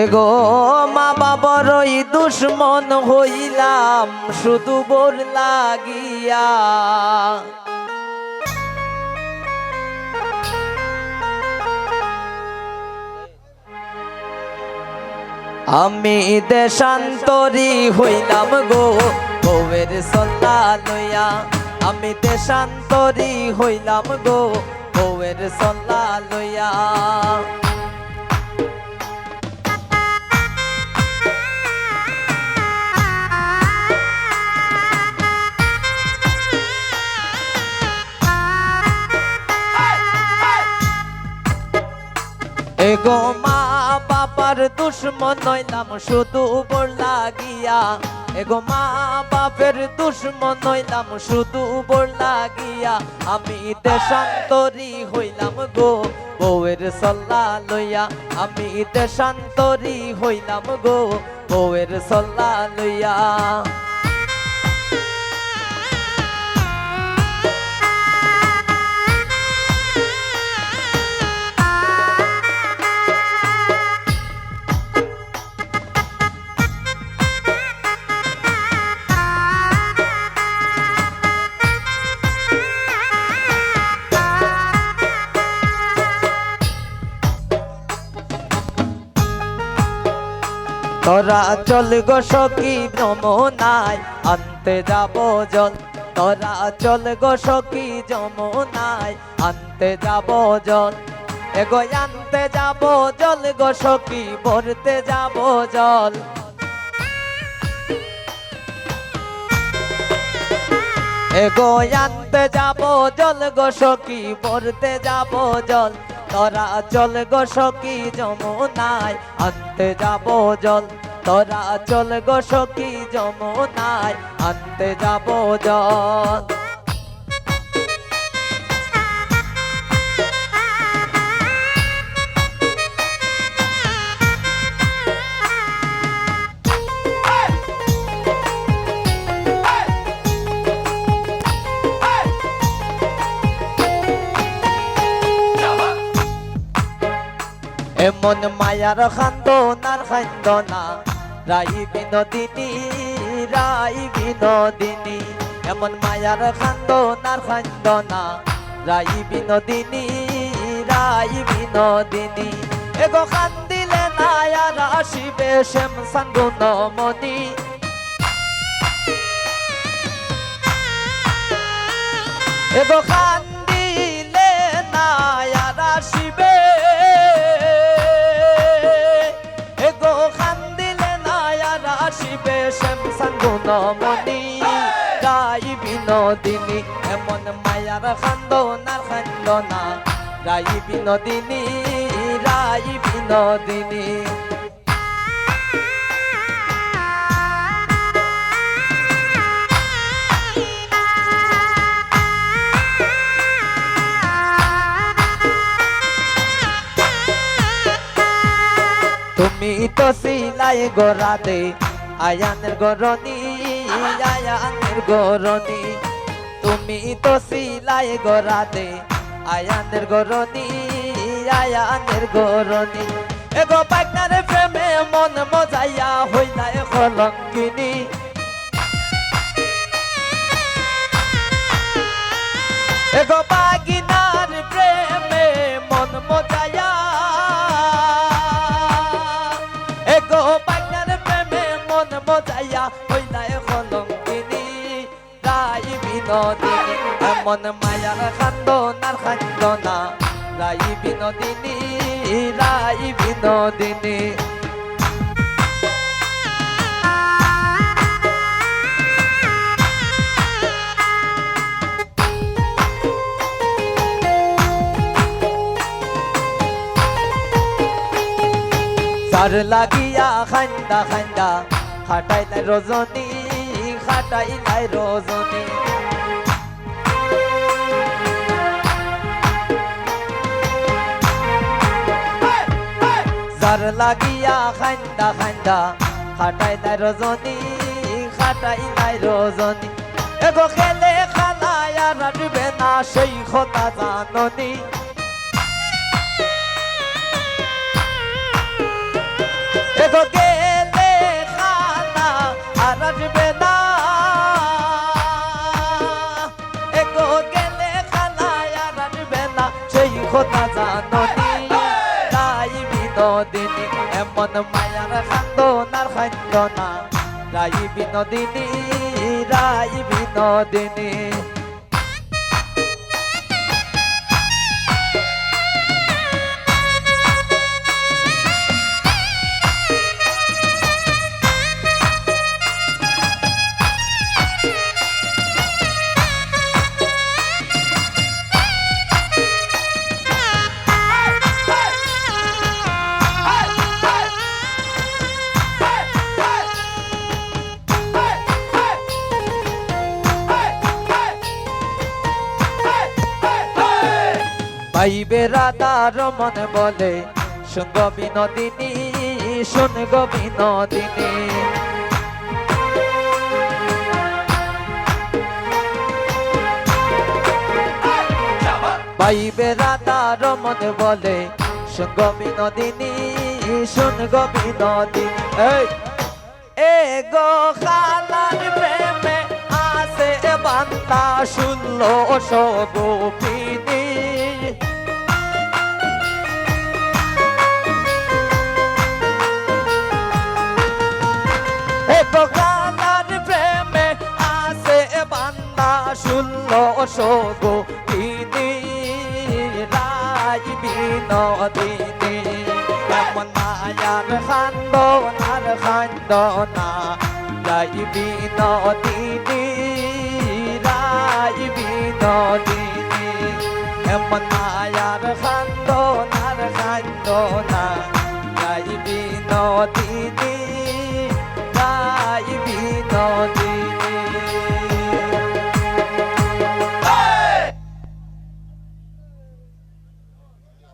এগো মা বাবারই দুশ্মন হইলাম শুধু বোর লাগিয়া। আমি দেশান্তরী হইলাম গো বউয়ের সল্লা লইয়া। আমি দেশান্তরী হইলাম গো বউয়ের সল্লা লইয়া। এগো মা বাবার দুশ্মন হইলাম শুধু বোর লাগিয়া। এগো মা বাপের দুশ্মন হইলাম শুধু বোর লাগিয়া। আমি দেশান্তরী হইলাম গো বউয়ের সল্লা লইয়া। আমি দেশান্তরী হইলাম গো বউয়ের সল্লা লইয়া। তোরা চল গো সখী যমুনায় আনতে যাব জল। তোরা চল গো সখী যমুনায় আনতে যাব জল। এগো আনতে যাব জল গো সখী ভরতে যাব জল। এগো আনতে যাব জল গো সখী ভরতে যাব জল। তোরা চল গো সখী যমুনায় আনতে যাব জল। তোরা চল গো সখী যমুনায় আনতে যাব জল। এমন মায়ার খান্দনার খান্দনা রাই বিনোদিনী রাই বিনোদিনী। এমন মায়ার খান্দনার খান্দনা রাই বিনোদিনী রাই বিনোদিনী। এগো খান্দিলে নায়ার আসিবে শ্যাম সাঙ্গুন মনি। এগো খান্দিলে নায়ার আসিবে। মনি রাই বিনোদিনী। এমন মায়ার খান্দনার খান্দনা রাই বিনোদিনী রাই বিনোদিনী। তুমি তো সিলাই গোরাদে আয়ানের গরনি আয়ানের গরনি। তুমি তো সিলাই গরাদে আয়ানের গরনি আয়ানের গরনি। এগো পাইনার প্রেমে মন মজাইয়া হইলাই কলঙ্কিনী। এগো বাগিনার প্রেমে মন মজাইয়া। এগো বাগিনার প্রেমে মন মজাইয়া হইলাই কলঙ্কিনী রাই বিনোদিনী। এমন মায়ার খান্দনার খান্দনা রাই বিনোদিনী রাই বিনোদিনী। যার লাগিয়া খান্দা খান্দা খাটাইলাই রজনী খাটাইলাই রজনী। যার লাগিয়া খান্দা খান্দা খাটাইলাই রজনী খাটাইলাই রজনী। এগো খেলে খালায় রাখবে না সেই কথা জাননী। এগো গেলে খালা আর আসবে না, এগো গেলে খালা আর আসবে না, সেই কথা জাননি রাই বিনোদিনী, এমন মায়ার খান্দনার খান্দনা রাই বিনোদিনী, রাই বিনোদিনী। পাইবে রাধার মন বলে শুনগ বিনোদিনী, শুনগ বিনোদিনী। পাইবে রাধার মন বলে শুনগ বিনোদিনী, শুনগ বিনোদিনী। এ গো খালার প্রেমে আসে বান্দা 1600 গোপিনী, খালার প্রেমে আসে বান্দা 1600 গোপিনী, রাই বিনোদিনী, এমন মায়ার খান্দনার খান্দনা রাই বিনোদিনী, রাই বিনোদিনী, এমন মায়ার খান্দনার খান্দনা রাই বিনোদিনী,